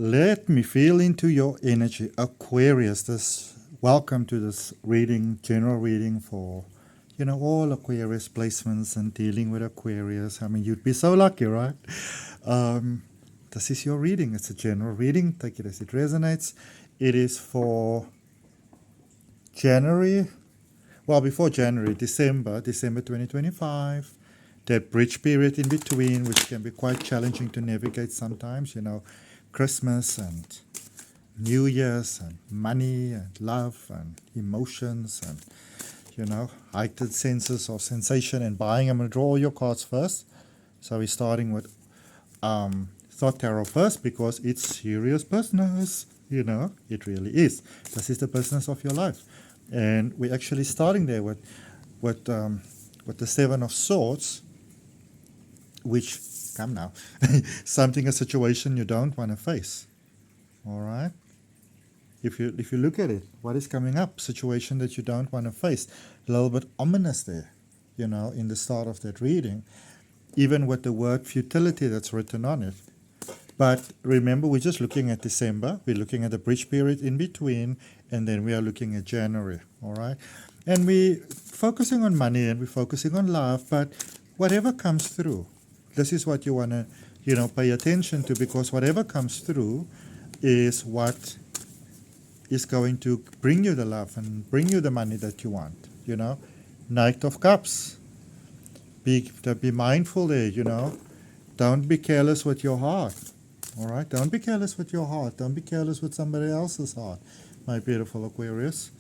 Let me feel into your energy. Aquarius, welcome to this reading, general reading for, all Aquarius placements and dealing with Aquarius. I mean, you'd be so lucky, right? This is your reading. It's a general reading. Take it as it resonates. It is for January, before January, December 2025. That bridge period in between, which can be quite challenging to navigate sometimes, Christmas and New Year's and money and love and emotions and, heightened senses of sensation and buying. I'm going to draw all your cards first. So we're starting with Thought Tarot first because it's serious business. It really is. This is the business of your life. And we're actually starting there with the Seven of Swords, which, come now, something, a situation you don't want to face. All right? If you look at it, what is coming up? Situation that you don't want to face. A little bit ominous there, in the start of that reading, even with the word futility that's written on it. But remember, we're just looking at December. We're looking at the bridge period in between, and then we are looking at January, all right? And we're focusing on money and we're focusing on love, but whatever comes through, this is what you want to, pay attention to, because whatever comes through is what is going to bring you the love and bring you the money that you want, Knight of Cups. Be mindful there, Don't be careless with your heart, all right? Don't be careless with your heart. Don't be careless with somebody else's heart, my beautiful Aquarius.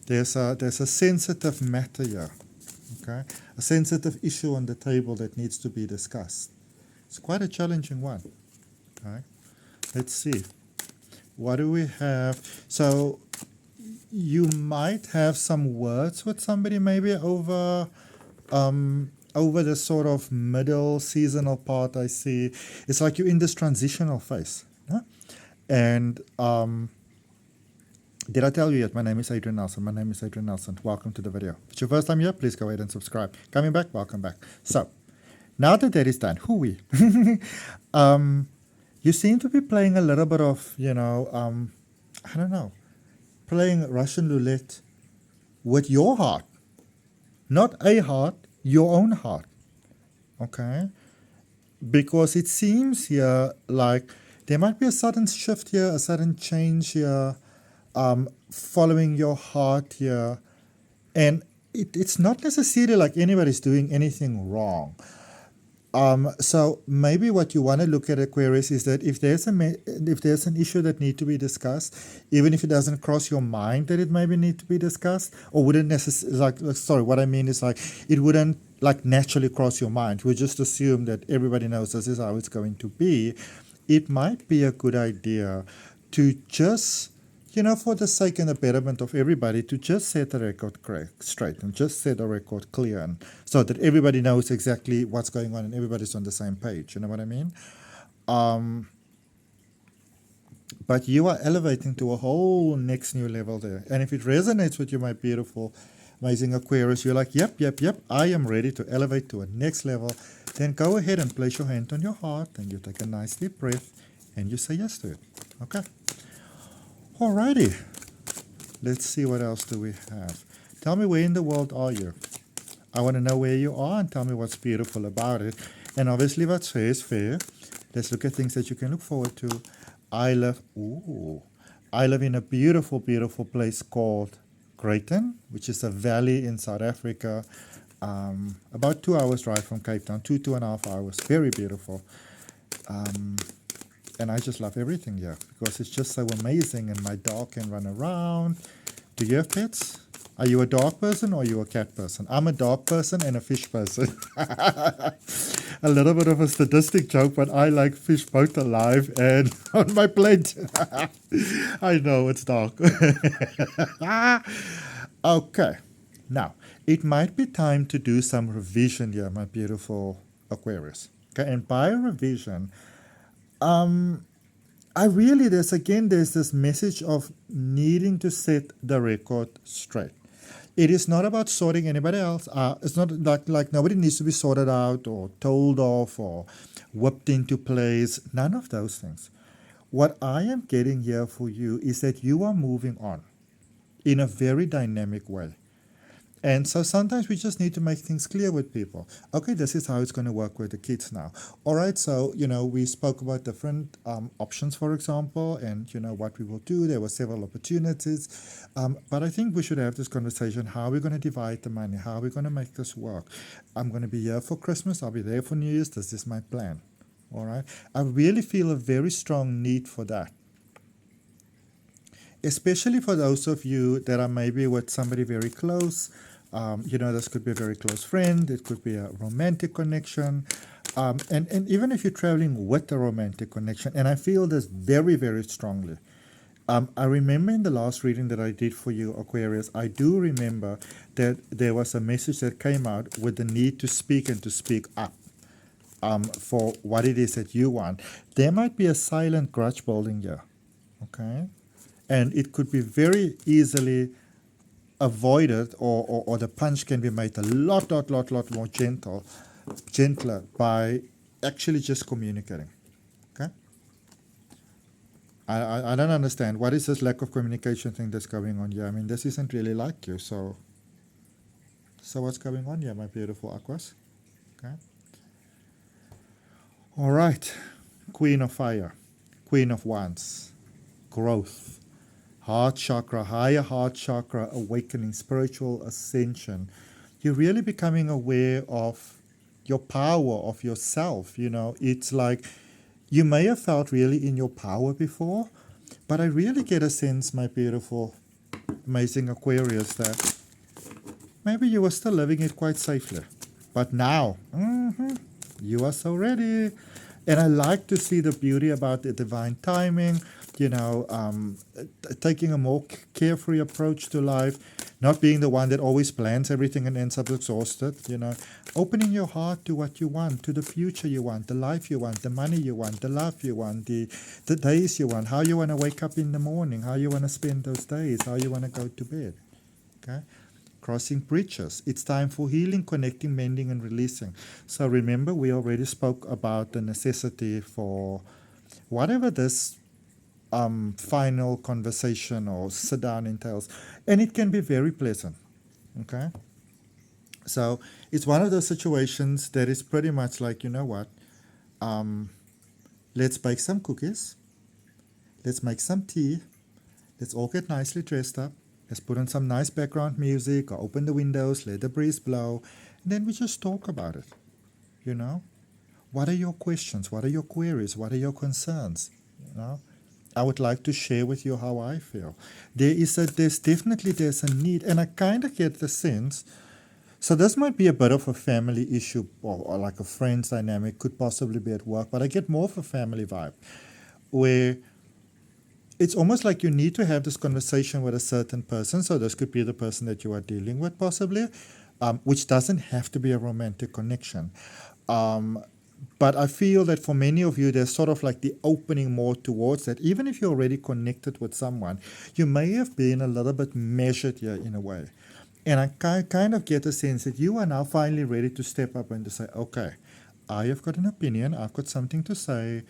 There's a sensitive matter here, okay? A sensitive issue on the table that needs to be discussed. It's quite a challenging one, okay? Let's see. What do we have? So you might have some words with somebody maybe over the sort of middle seasonal part. I see. It's like you're in this transitional phase, huh? And did I tell you yet? My name is Adrian Nelson. Welcome to the video. If it's your first time here, please go ahead and subscribe. Coming back, welcome back. So, now that that is done, hooey. You seem to be playing a little bit of, I don't know, playing Russian roulette with your heart. Not a heart, your own heart. Okay? Because it seems here like there might be a sudden shift here, a sudden change here, following your heart here. And it's not necessarily like anybody's doing anything wrong. So maybe what you want to look at, Aquarius, is that if there's an issue that needs to be discussed, even if it doesn't cross your mind that it maybe need to be discussed, or wouldn't necessarily, what I mean is like it wouldn't like naturally cross your mind. We just assume that everybody knows this is how it's going to be. It might be a good idea to just, for the sake and the betterment of everybody, to just set the record straight and just set the record clear, and so that everybody knows exactly what's going on and everybody's on the same page. You know what I mean? But you are elevating to a whole next new level there. And if it resonates with you, my beautiful, amazing Aquarius, you're like, yep, I am ready to elevate to a next level. Then go ahead and place your hand on your heart and you take a nice deep breath and you say yes to it. Okay? Alrighty, let's see what else do we have. Tell me, where in the world are you? I want to know where you are and tell me what's beautiful about it. And obviously what's fair is fair. Let's look at things that you can look forward to. I live in a beautiful, beautiful place called Regression, which is a valley in South Africa, about 2 hours drive from Cape Town, 2.5 hours, very beautiful. And I just love everything here because it's just so amazing, and my dog can run around. Do you have pets? Are you a dog person or are you a cat person? I'm a dog person and a fish person. A little bit of a statistic joke, but I like fish both alive and on my plate. I know, it's dark. Okay, now, it might be time to do some revision here, my beautiful Aquarius. Okay, and by revision, there's this message of needing to set the record straight. It is not about sorting anybody else. It's not like nobody needs to be sorted out or told off or whipped into place, none of those things. What I am getting here for you is that you are moving on in a very dynamic way. And so sometimes we just need to make things clear with people. Okay, this is how it's going to work with the kids now. All right, so, we spoke about different options, for example, and, what we will do. There were several opportunities. But I think we should have this conversation. How are we going to divide the money? How are we going to make this work? I'm going to be here for Christmas. I'll be there for New Year's. This is my plan. All right. I really feel a very strong need for that. Especially for those of you that are maybe with somebody very close. This could be a very close friend. It could be a romantic connection. And even if you're traveling with a romantic connection, and I feel this very, very strongly. I remember in the last reading that I did for you, Aquarius, I do remember that there was a message that came out with the need to speak and to speak up for what it is that you want. There might be a silent grudge building here, okay? And it could be very easily avoided, or the punch can be made a lot more gentler by actually just communicating. Okay? I don't understand. What is this lack of communication thing that's going on here? I mean, this isn't really like you, so what's going on here, my beautiful Aquas? Okay. All right. Queen of Fire, Queen of Wands, growth, heart chakra, higher heart chakra, awakening, spiritual ascension. You're really becoming aware of your power, of yourself. It's like you may have felt really in your power before, but I really get a sense, my beautiful, amazing Aquarius, that maybe you were still living it quite safely. But now, you are so ready. And I like to see the beauty about the divine timing, taking a more carefree approach to life, not being the one that always plans everything and ends up exhausted, opening your heart to what you want, to the future you want, the life you want, the money you want, the love you want, the days you want, how you want to wake up in the morning, how you want to spend those days, how you want to go to bed. Okay? Crossing bridges. It's time for healing, connecting, mending, and releasing. So remember, we already spoke about the necessity for whatever this final conversation or sit down entails. And it can be very pleasant. Okay? So it's one of those situations that is pretty much like, let's bake some cookies. Let's make some tea. Let's all get nicely dressed up. Let's put on some nice background music, or open the windows, let the breeze blow, and then we just talk about it. What are your questions? What are your queries? What are your concerns? I would like to share with you how I feel. There's a need, and I kind of get the sense. So this might be a bit of a family issue, or like a friend's dynamic, could possibly be at work, but I get more of a family vibe, where it's almost like you need to have this conversation with a certain person. So this could be the person that you are dealing with, possibly, which doesn't have to be a romantic connection. But I feel that for many of you, there's sort of like the opening more towards that. Even if you're already connected with someone, you may have been a little bit measured here in a way. And I kind of get a sense that you are now finally ready to step up and to say, okay, I have got an opinion. I've got something to say.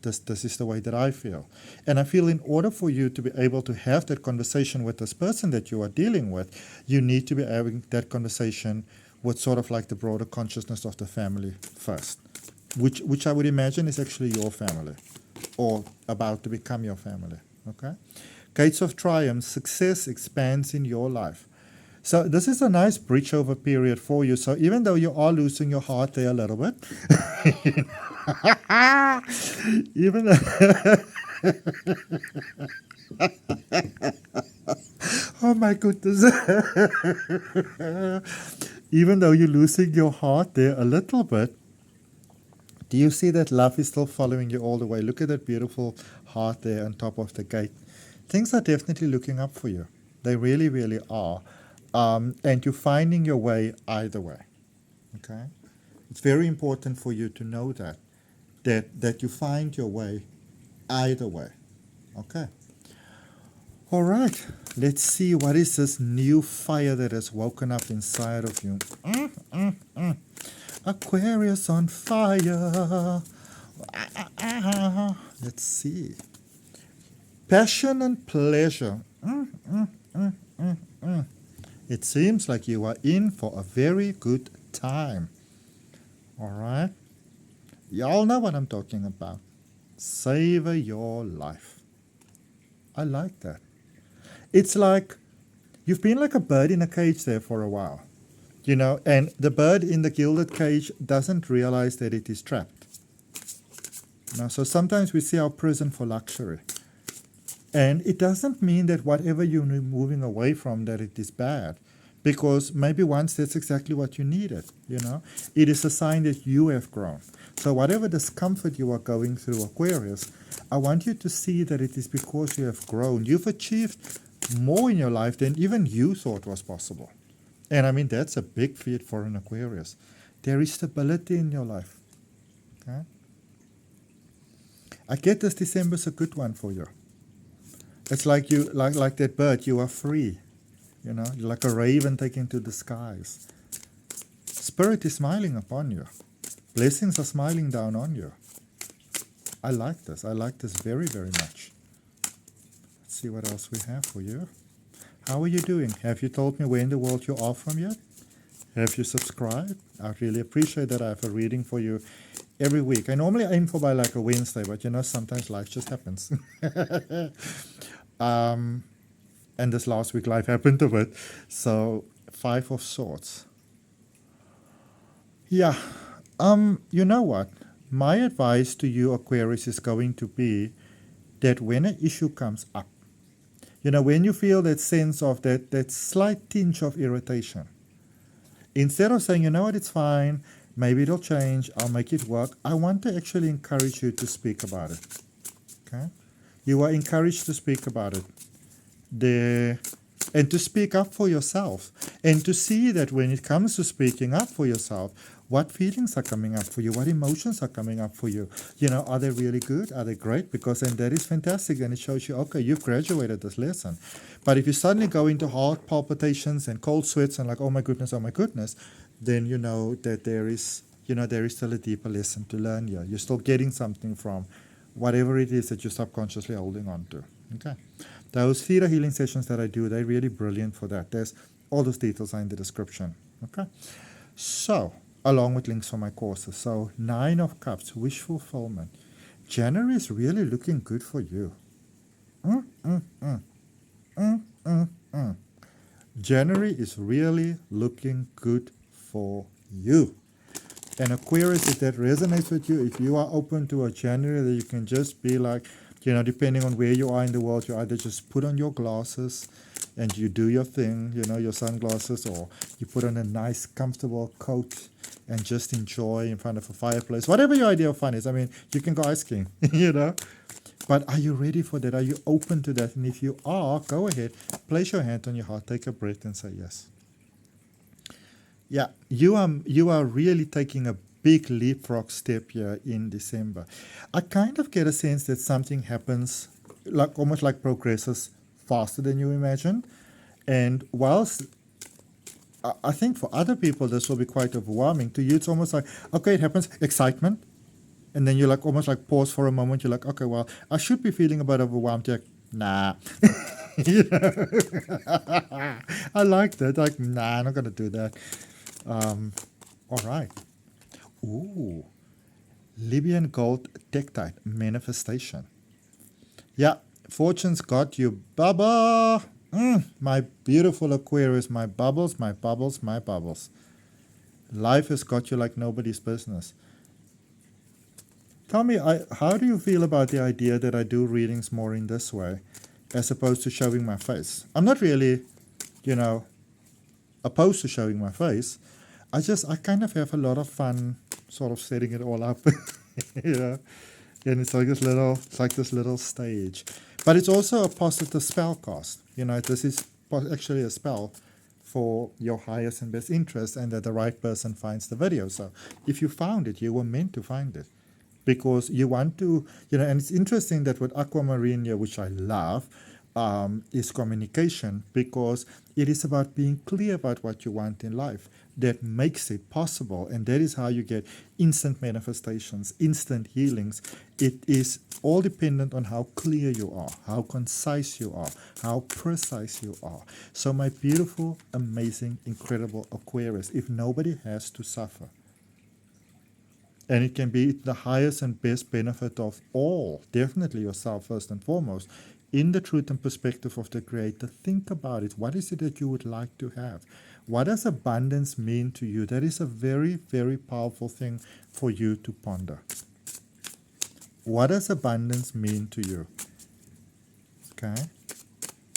This is the way that I feel. And I feel in order for you to be able to have that conversation with this person that you are dealing with, you need to be having that conversation with sort of like the broader consciousness of the family first, which I would imagine is actually your family, or about to become your family. Okay? Gates of Triumph, success expands in your life. So this is a nice bridge over period for you. So even though you are losing your heart there a little bit, even though oh my goodness. Even though you're losing your heart there a little bit, do you see that love is still following you all the way? Look at that beautiful heart there on top of the gate. Things are definitely looking up for you. They really, really are. And you're finding your way either way. Okay? It's very important for you to know that you find your way either way. Okay? All right. Let's see, what is this new fire that has woken up inside of you. Aquarius on fire. Let's see. Passion and pleasure. It seems like you are in for a very good time. All right? Y'all know what I'm talking about. Savor your life. I like that. It's like you've been like a bird in a cage there for a while, and the bird in the gilded cage doesn't realize that it is trapped. So sometimes we see our prison for luxury. And it doesn't mean that whatever you're moving away from, that it is bad. Because maybe once that's exactly what you needed, It is a sign that you have grown. So whatever discomfort you are going through, Aquarius, I want you to see that it is because you have grown. You've achieved more in your life than even you thought was possible. And I mean, that's a big feat for an Aquarius. There is stability in your life. Okay? I get this December's a good one for you. It's like you, like that bird, you are free. You're like a raven taken to the skies. Spirit is smiling upon you. Blessings are smiling down on you. I like this. I like this very, very much. Let's see what else we have for you. How are you doing? Have you told me where in the world you are from yet? Have you subscribed? I really appreciate that. I have a reading for you every week. I normally aim for by like a Wednesday, but sometimes life just happens. And this last week life happened to it. So 5 of Swords. Yeah. You know what? My advice to you, Aquarius, is going to be that when an issue comes up, when you feel that sense of that slight tinge of irritation, instead of saying, you know what, it's fine, maybe it'll change, I'll make it work, I want to actually encourage you to speak about it. Okay? You are encouraged to speak about it. And to speak up for yourself. And to see that when it comes to speaking up for yourself, what feelings are coming up for you? What emotions are coming up for you? Are they really good? Are they great? Because then that is fantastic. And it shows you, okay, you've graduated this lesson. But if you suddenly go into heart palpitations and cold sweats and like, oh my goodness, then you know that there is still a deeper lesson to learn here. You're still getting something from whatever it is that you're subconsciously holding on to. Okay. Those Theta healing sessions that I do, they're really brilliant for that. There's all those details are in the description. Okay. So, along with links for my courses. So, 9 of Cups, wish fulfillment. January is really looking good for you. January is really looking good for you. And Aquarius, if that resonates with you, if you are open to a January that you can just be like, depending on where you are in the world, you either just put on your glasses and you do your thing, your sunglasses, or you put on a nice, comfortable coat and just enjoy in front of a fireplace. Whatever your idea of fun is. I mean, you can go ice skiing, But are you ready for that? Are you open to that? And if you are, go ahead, place your hand on your heart, take a breath and say yes. Yeah, you are really taking a big leapfrog step here in December. I kind of get a sense that something happens, almost like progresses faster than you imagined. And whilst I think for other people this will be quite overwhelming, to you it's almost like, okay, it happens, excitement. And then you're almost pause for a moment. You're like, okay, well, I should be feeling a bit overwhelmed. You're like, nah. I like that. Nah, I'm not going to do that. All right. Ooh. Libyan gold tektite manifestation. Yeah, fortune's got you, Baba. My beautiful Aquarius, my bubbles, my bubbles, my bubbles. Life has got you like nobody's business. Tell me, how do you feel about the idea that I do readings more in this way, as opposed to showing my face? I'm not really, opposed to showing my face. I kind of have a lot of fun sort of setting it all up, And it's like this little stage. But it's also a positive spell cast. This is actually a spell for your highest and best interest, and that the right person finds the video. So if you found it, you were meant to find it. Because you want to, and it's interesting that with aquamarine here, which I love, is communication, because it is about being clear about what you want in life that makes it possible. And that is how you get instant manifestations, instant healings. It is all dependent on how clear you are, how concise you are, how precise you are. So my beautiful, amazing, incredible Aquarius, if nobody has to suffer, and it can be the highest and best benefit of all, definitely yourself first and foremost, in the truth and perspective of the Creator, think about it. What is it that you would like to have? What does abundance mean to you? That is a very, very powerful thing for you to ponder. What does abundance mean to you? Okay?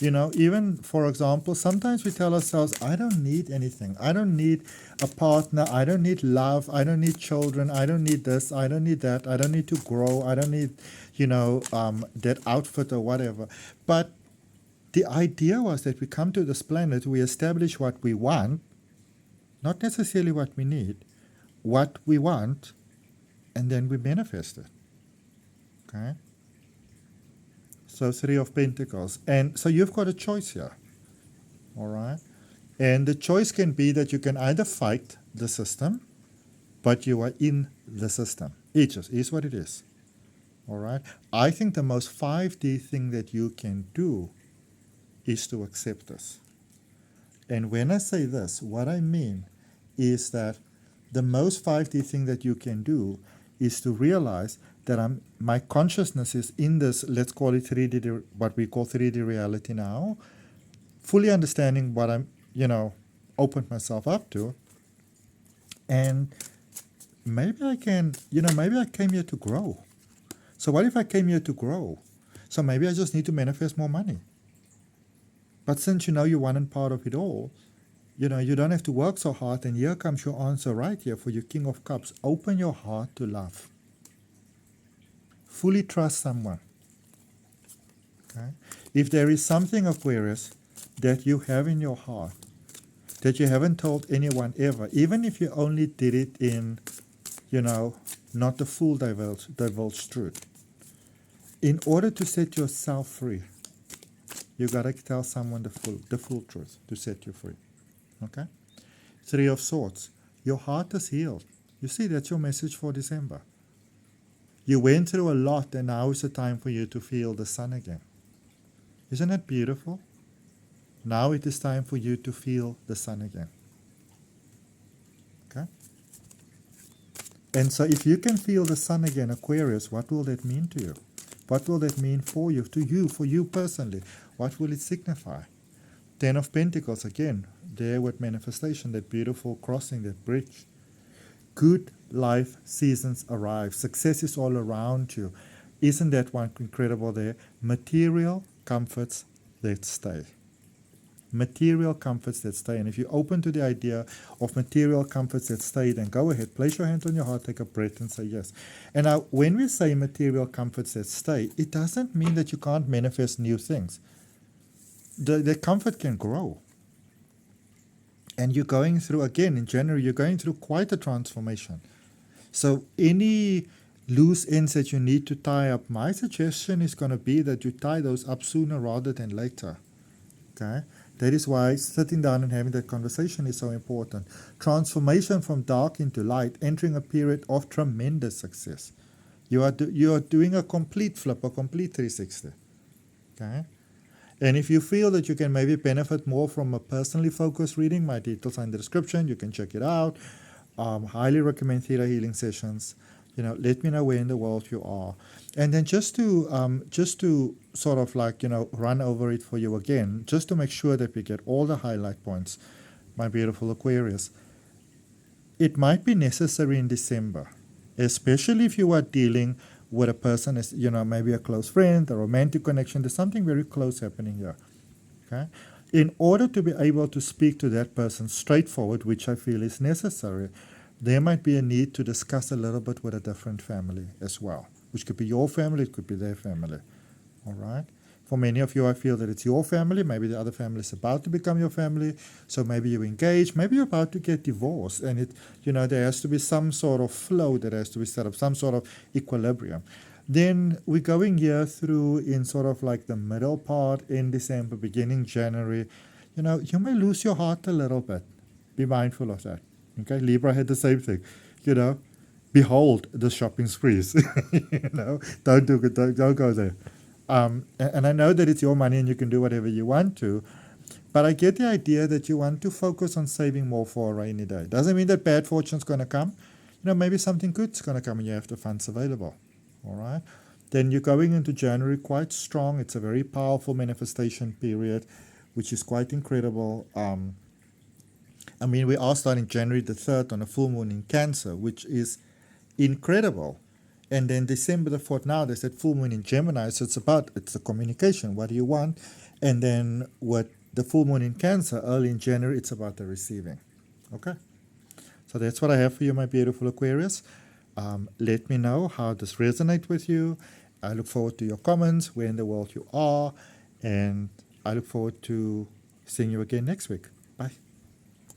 You know, even, for example, sometimes we tell ourselves, I don't need anything. I don't need a partner. I don't need love. I don't need children. I don't need this. I don't need that. I don't need to grow. I don't need, that outfit or whatever. But the idea was that we come to this planet, we establish what we want, not necessarily what we need, what we want, and then we manifest it. Okay? So 3 of Pentacles. And so you've got a choice here. All right? And the choice can be that you can either fight the system, but you are in the system. It just is what it is. All right? I think the most 5D thing that you can do is to accept this. And when I say this, what I mean is that the most 5D thing that you can do is to realize that my consciousness is in this, let's call it 3D, what we call 3D reality now, fully understanding what I'm, opened myself up to. And maybe I can, maybe I came here to grow. So what if I came here to grow? So maybe I just need to manifest more money. But since you're one and part of it all, you don't have to work so hard. And here comes your answer right here for your King of Cups. Open your heart to love. Fully trust someone. Okay? If there is something, Aquarius, that you have in your heart that you haven't told anyone ever, even if you only did it in, not the full divulged truth, in order to set yourself free, you got to tell someone the full truth to set you free. Okay? 3 of Swords. Your heart is healed. You see, that's your message for December. You went through a lot, and now is the time for you to feel the sun again. Isn't that beautiful? Now it is time for you to feel the sun again. Okay? And so if you can feel the sun again, Aquarius, what will that mean to you? What will that mean for you, for you personally? What will it signify? 10 of Pentacles, again, there with manifestation, that beautiful crossing, that bridge. Good life seasons arrive. Success is all around you. Isn't that one incredible there? Material comforts that stay. Material comforts that stay. And if you're open to the idea of material comforts that stay, then go ahead, place your hand on your heart, take a breath and say yes. And now, when we say material comforts that stay, it doesn't mean that you can't manifest new things. The comfort can grow. And you're going through, again, in January, you're going through quite a transformation. So any loose ends that you need to tie up, my suggestion is going to be that you tie those up sooner rather than later. Okay? That is why sitting down and having that conversation is so important. Transformation from dark into light, entering a period of tremendous success. You are doing a complete flip, a complete 360. Okay? And if you feel that you can maybe benefit more from a personally focused reading, my details are in the description. You can check it out. Highly recommend ThetaHealing sessions. Let me know where in the world you are. And then just to sort of run over it for you again, just to make sure that we get all the highlight points, my beautiful Aquarius. It might be necessary in December, especially if you are dealing with a person as, maybe a close friend, a romantic connection. There's something very close happening here. Okay? In order to be able to speak to that person straightforward, which I feel is necessary, there might be a need to discuss a little bit with a different family as well, which could be your family, it could be their family. All right? For many of you, I feel that it's your family. Maybe the other family is about to become your family. So maybe you're engaged. Maybe you're about to get divorced. And there has to be some sort of flow that has to be set up, some sort of equilibrium. Then we're going here through in sort of like the middle part in December, beginning January. You may lose your heart a little bit. Be mindful of that. Okay, Libra had the same thing. You know, behold the shopping sprees. Don't do it. Don't go there. And I know that it's your money and you can do whatever you want to, but I get the idea that you want to focus on saving more for a rainy day. Doesn't mean that bad fortune's going to come. Maybe something good's going to come and you have the funds available. All right. Then you're going into January quite strong. It's a very powerful manifestation period, which is quite incredible. We are starting January the 3rd on a full moon in Cancer, which is incredible. And then December the 4th, now there's that full moon in Gemini, so it's the communication. What do you want? And then with the full moon in Cancer, early in January, it's about the receiving. Okay? So that's what I have for you, my beautiful Aquarius. Let me know how this resonates with you. I look forward to your comments, where in the world you are, and I look forward to seeing you again next week.